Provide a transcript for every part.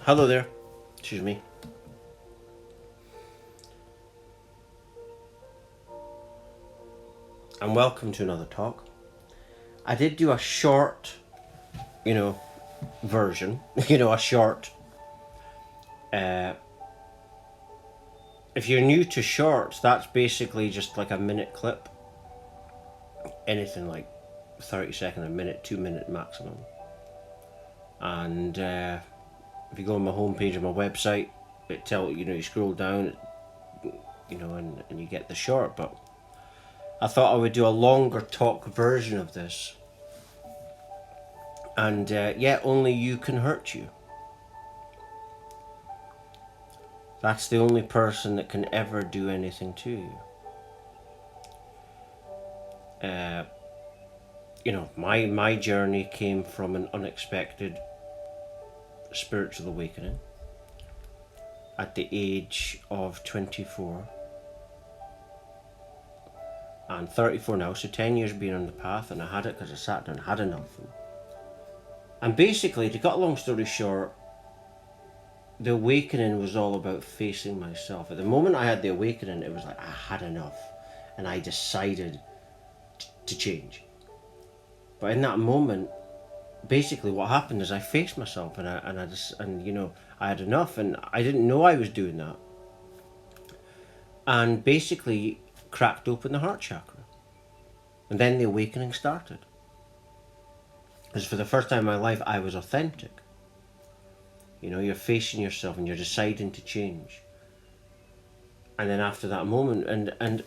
Hello there. Excuse me. And welcome to another talk. I did do a short, version. A short. If you're new to shorts, that's basically just like a minute clip. Anything like 30 second, a minute, 2 minute maximum. And if you go on my homepage of my website, you scroll down, and you get the short. But I thought I would do a longer talk version of this. And only you can hurt you. That's the only person that can ever do anything to you. My journey came from an unexpected spiritual awakening at the age of 24. I'm 34 now, so 10 years being on the path, and I had it because I sat down and had enough. And basically, to cut a long story short, the awakening was all about facing myself. At the moment I had the awakening, it was like I had enough, and I decided to change. But in that moment, basically what happened is I faced myself, and I had enough, and I didn't know I was doing that, and basically cracked open the heart chakra, and then the awakening started. Because for the first time in my life, I was authentic. You're facing yourself and you're deciding to change. And then after that moment, and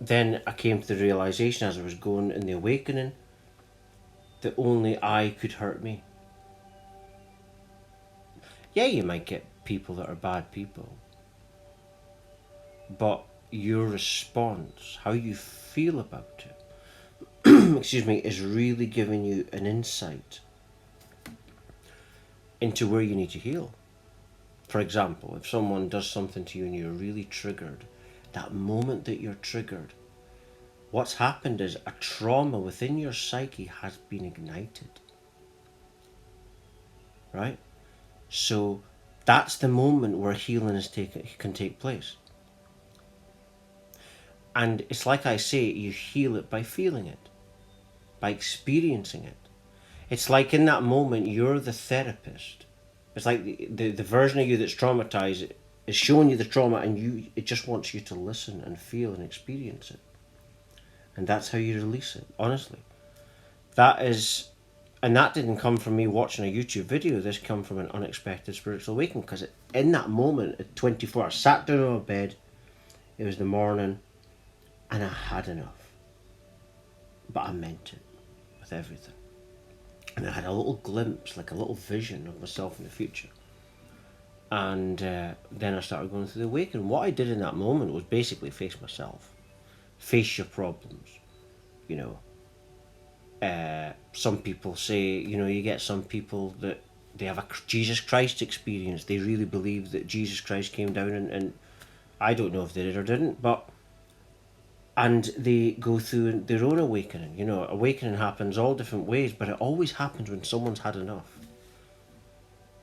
then I came to the realization as I was going in the awakening that only I could hurt me. Yeah, you might get people that are bad people, but your response, how you feel about it, is really giving you an insight into where you need to heal. For example, if someone does something to you and you're really triggered, that moment that you're triggered, what's happened is a trauma within your psyche has been ignited. Right? So that's the moment where healing can take place. And it's like I say, you heal it by feeling it, by experiencing it. It's like in that moment, you're the therapist. It's like the version of you that's traumatized is showing you the trauma, and it just wants you to listen and feel and experience it. And that's how you release it, honestly. And that didn't come from me watching a YouTube video. This came from an unexpected spiritual awakening, because in that moment at 24, I sat down on my bed, it was the morning, and I had enough. But I meant it with everything. And I had a little glimpse, like a little vision of myself in the future. And then I started going through the awakening. What I did in that moment was basically face myself. Face your problems. Some people say, you get some people that they have a Jesus Christ experience. They really believe that Jesus Christ came down, and I don't know if they did or didn't, and they go through their own awakening. Awakening happens all different ways, but it always happens when someone's had enough.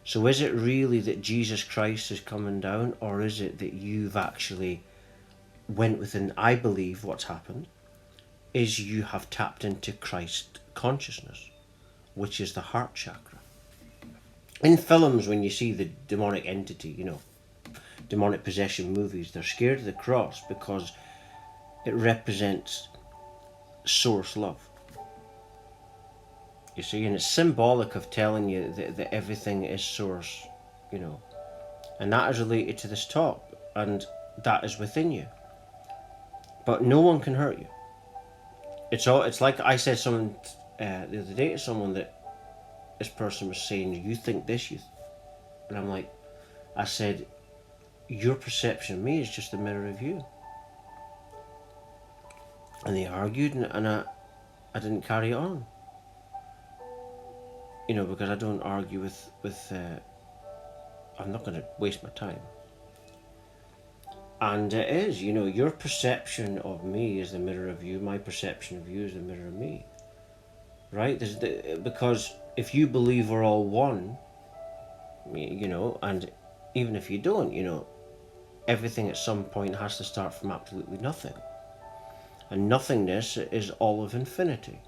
So is it really that Jesus Christ is coming down, or is it that you've actually went within? I believe what's happened is you have tapped into Christ consciousness, which is the heart chakra. In films, when you see the demonic entity, demonic possession movies, they're scared of the cross because it represents source love. You see, and it's symbolic of telling you that everything is source, and that is related to this talk, and that is within you. But no one can hurt you. It's like I said something the other day to someone, that this person was saying, you think this, and I'm like, I said, your perception of me is just a mirror of you. And they argued, and I didn't carry it on. Because I don't argue with I'm not going to waste my time. And it is, your perception of me is the mirror of you. My perception of you is the mirror of me. Right? Because if you believe we're all one, you know, and even if you don't, you know, everything at some point has to start from absolutely nothing. And nothingness is all of infinity.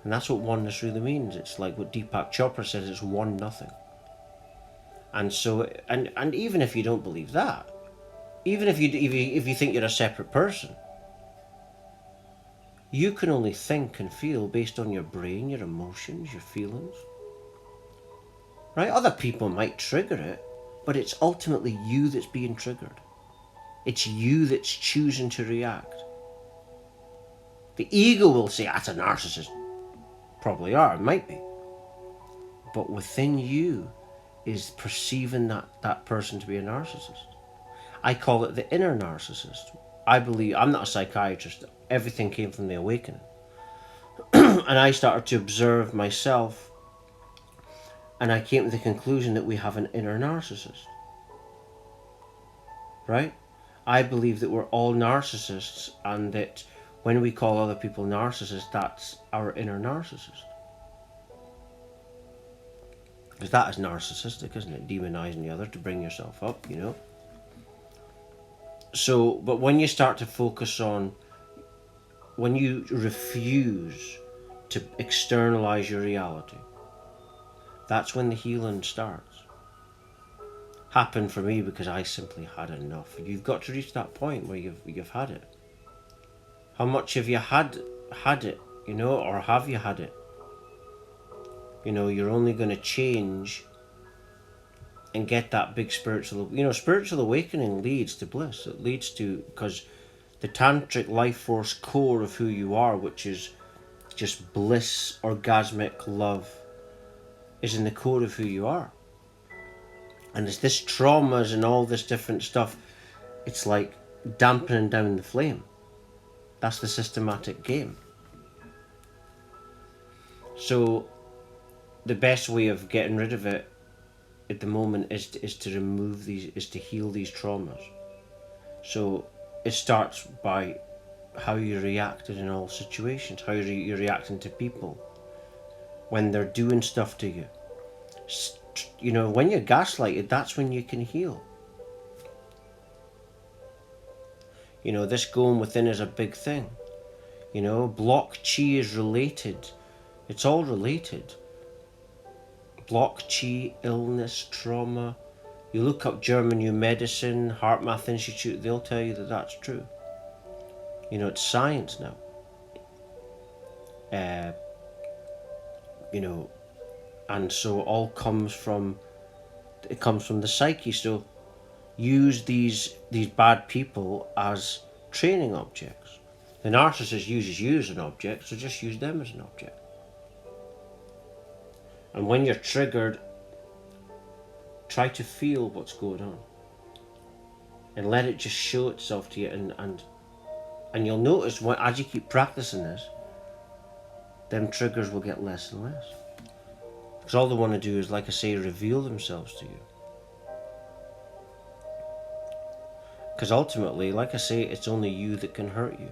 And that's what oneness really means. It's like what Deepak Chopra says, it's one nothing. And so, and even if you don't believe that, even if you think you're a separate person, you can only think and feel based on your brain, your emotions, your feelings. Right? Other people might trigger it, but it's ultimately you that's being triggered. It's you that's choosing to react. The ego will say, that's a narcissist. Probably are, it might be. But within you is perceiving that person to be a narcissist. I call it the inner narcissist. I believe, I'm not a psychiatrist, everything came from the awakening. And I started to observe myself, and I came to the conclusion that we have an inner narcissist. Right? I believe that we're all narcissists, and that when we call other people narcissists, that's our inner narcissist. Because that is narcissistic, isn't it? Demonizing the other to bring yourself up, you know? So, but when you start to focus on, when you refuse to externalize your reality, that's when the healing starts. Happened for me because I simply had enough. You've got to reach that point where you've had it. How much have you had it, you know, or have you had it? You know, you're only going to change and get that big spiritual, you know, spiritual awakening leads to bliss. It leads to, because the tantric life force core of who you are, which is just bliss, orgasmic love, is in the core of who you are. And it's this traumas and all this different stuff, it's like dampening down the flame. That's the systematic game. So the best way of getting rid of it at the moment is to remove these, is to heal these traumas. So it starts by how you reacted in all situations, how you're reacting to people when they're doing stuff to you. You know, when you're gaslighted, that's when you can heal. You know, this going within is a big thing. You know, block chi is related. It's all related. Block chi, illness, trauma. You look up German New Medicine, HeartMath Institute, they'll tell you that that's true. You know, it's science now. You know, and so all comes from, it comes from the psyche. So use these bad people as training objects. The narcissist uses you as an object, so just use them as an object. And when you're triggered, try to feel what's going on and let it just show itself to you, and you'll notice as you keep practicing this, them triggers will get less and less. Because all they want to do is, like I say, reveal themselves to you. Because ultimately, like I say, it's only you that can hurt you.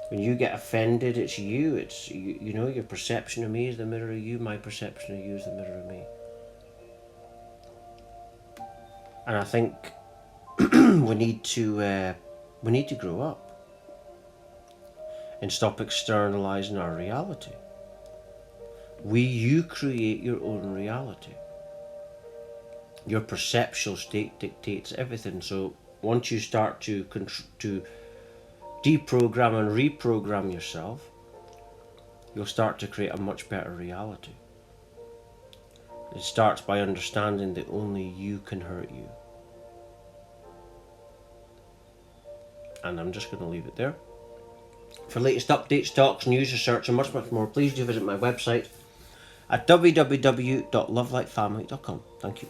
When you get offended, it's you. It's you know, your perception of me is the mirror of you. My perception of you is the mirror of me. And I think we need to grow up and stop externalizing our reality. You create your own reality. Your perceptual state dictates everything. So once you start to deprogram and reprogram yourself, you'll start to create a much better reality. It starts by understanding that only you can hurt you. And I'm just going to leave it there. For latest updates, talks, news, research and much more, please do visit my website at www.lovelightfamily.com. Thank you.